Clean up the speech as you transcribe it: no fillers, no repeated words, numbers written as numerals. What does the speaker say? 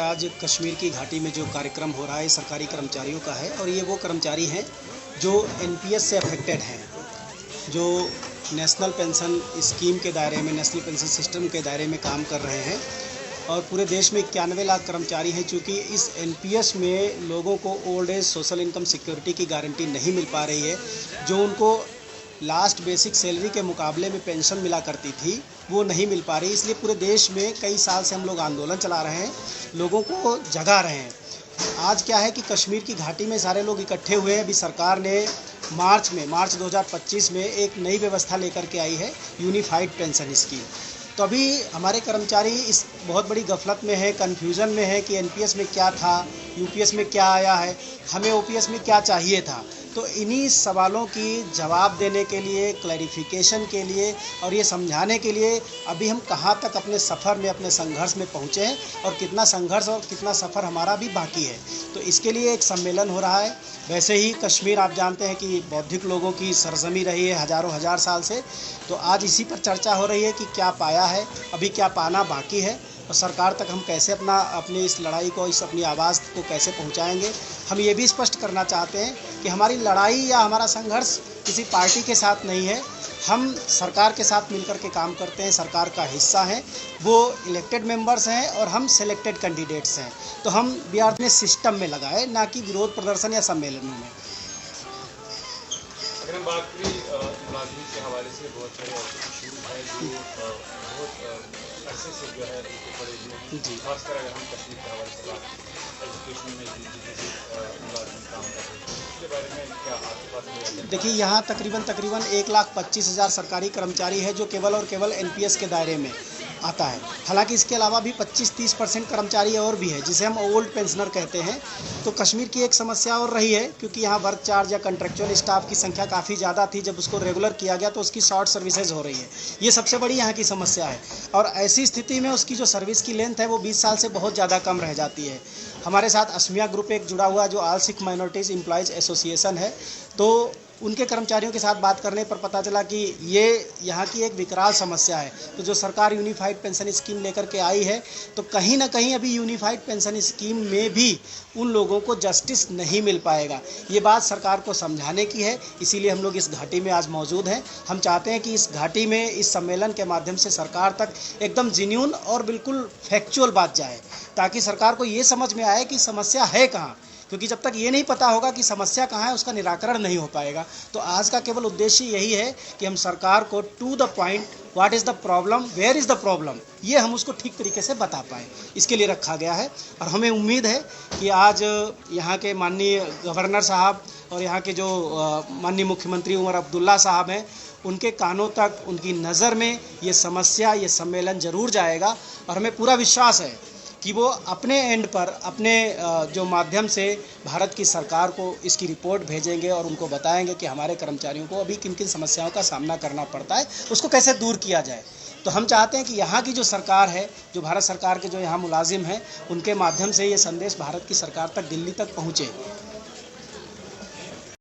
आज कश्मीर की घाटी में जो कार्यक्रम हो रहा है सरकारी कर्मचारियों का है और ये वो कर्मचारी हैं जो एनपीएस से अफेक्टेड हैं, जो नेशनल पेंशन स्कीम के दायरे में, नेशनल पेंशन सिस्टम के दायरे में काम कर रहे हैं। और पूरे देश में 91 लाख कर्मचारी हैं। चूँकि इस एनपीएस में लोगों को old age social income security की गारंटी नहीं मिल पा रही है, जो उनको लास्ट बेसिक सैलरी के मुकाबले में पेंशन मिला करती थी वो नहीं मिल पा रही। इसलिए पूरे देश में कई साल से हम लोग आंदोलन चला रहे हैं, लोगों को जगा रहे हैं। आज क्या है कि कश्मीर की घाटी में सारे लोग इकट्ठे हुए हैं। अभी सरकार ने मार्च 2025 में एक नई व्यवस्था लेकर के आई है, यूनिफाइड पेंशन स्कीम। तो अभी हमारे कर्मचारी इस बहुत बड़ी गफलत में है, कन्फ्यूज़न में है कि एनपीएस में क्या था, यूपीएस में क्या आया है, हमें ओपीएस में क्या चाहिए था। तो इन्हीं सवालों की जवाब देने के लिए, क्लैरिफिकेशन के लिए और ये समझाने के लिए अभी हम कहाँ तक अपने सफ़र में, अपने संघर्ष में पहुँचे हैं और कितना संघर्ष और कितना सफ़र हमारा भी बाकी है। तो इसके लिए एक सम्मेलन हो रहा है। वैसे ही कश्मीर आप जानते हैं कि बौद्धिक लोगों की सरजमी रही है हज़ारों हज़ार साल से। तो आज इसी पर चर्चा हो रही है कि क्या पाया है, अभी क्या पाना बाकी है और सरकार तक हम कैसे अपनी इस लड़ाई को, इस अपनी आवाज़ को कैसे पहुंचाएंगे। हम ये भी स्पष्ट करना चाहते हैं कि हमारी लड़ाई या हमारा संघर्ष किसी पार्टी के साथ नहीं है। हम सरकार के साथ मिलकर के काम करते हैं, सरकार का हिस्सा हैं, वो इलेक्टेड मेंबर्स हैं और हम सिलेक्टेड कैंडिडेट्स हैं। तो हम बिहार में सिस्टम में लगाए, ना कि विरोध प्रदर्शन या सम्मेलनों में। अगर हम बात करें मुलाजिम के हवाले से, बहुत सारे ऐसे इशू हैं जो बहुत अरसे से जो है पड़े हुए हैं, खासकर अगर हम कश्मीर के हवाले से बात करें, एजुकेशन में मुलाजिम काम कर रहे हैं, इसके बारे में क्या आपके पास? देखिए, यहाँ तकरीबन 1,25,000 सरकारी कर्मचारी है जो केवल और केवल एनपीएस के दायरे में आता है। हालांकि इसके अलावा भी 25-30% कर्मचारी और भी है जिसे हम ओल्ड पेंशनर कहते हैं। तो कश्मीर की एक समस्या और रही है, क्योंकि यहाँ वर्क चार्ज या कंट्रेक्चुअल स्टाफ की संख्या काफ़ी ज़्यादा थी। जब उसको रेगुलर किया गया तो उसकी शॉर्ट सर्विसेज हो रही है। ये सबसे बड़ी यहाँ की समस्या है और ऐसी स्थिति में उसकी जो सर्विस की लेंथ है वो 20 साल से बहुत ज़्यादा कम रह जाती है। हमारे साथ अस्मिया ग्रुप एक जुड़ा हुआ जो all Sikh minorities employees association है, तो उनके कर्मचारियों के साथ बात करने पर पता चला कि ये यहाँ की एक विकराल समस्या है। तो जो सरकार यूनिफाइड पेंशन स्कीम लेकर के आई है, तो कहीं ना कहीं अभी यूनिफाइड पेंशन स्कीम में भी उन लोगों को जस्टिस नहीं मिल पाएगा। ये बात सरकार को समझाने की है, इसीलिए हम लोग इस घाटी में आज मौजूद हैं। हम चाहते हैं कि इस घाटी में, इस सम्मेलन के माध्यम से सरकार तक एकदम जेन्युइन और बिल्कुल फैक्चुअल बात जाए, ताकि सरकार को ये समझ में आए कि समस्या है कहाँ। क्योंकि जब तक ये नहीं पता होगा कि समस्या कहाँ है, उसका निराकरण नहीं हो पाएगा। तो आज का केवल उद्देश्य यही है कि हम सरकार को to the point, what is the problem, where is the problem, ये हम उसको ठीक तरीके से बता पाएँ, इसके लिए रखा गया है। और हमें उम्मीद है कि आज यहाँ के माननीय गवर्नर साहब और यहाँ के जो माननीय मुख्यमंत्री उमर अब्दुल्ला साहब हैं, उनके कानों तक, उनकी नज़र में ये समस्या, ये सम्मेलन ज़रूर जाएगा। और हमें पूरा विश्वास है कि वो अपने एंड पर, अपने जो माध्यम से भारत की सरकार को इसकी रिपोर्ट भेजेंगे और उनको बताएंगे कि हमारे कर्मचारियों को अभी किन किन समस्याओं का सामना करना पड़ता है, उसको कैसे दूर किया जाए। तो हम चाहते हैं कि यहाँ की जो सरकार है, जो भारत सरकार के जो यहाँ मुलाजिम हैं, उनके माध्यम से ये संदेश भारत की सरकार तक, दिल्ली तक पहुँचे।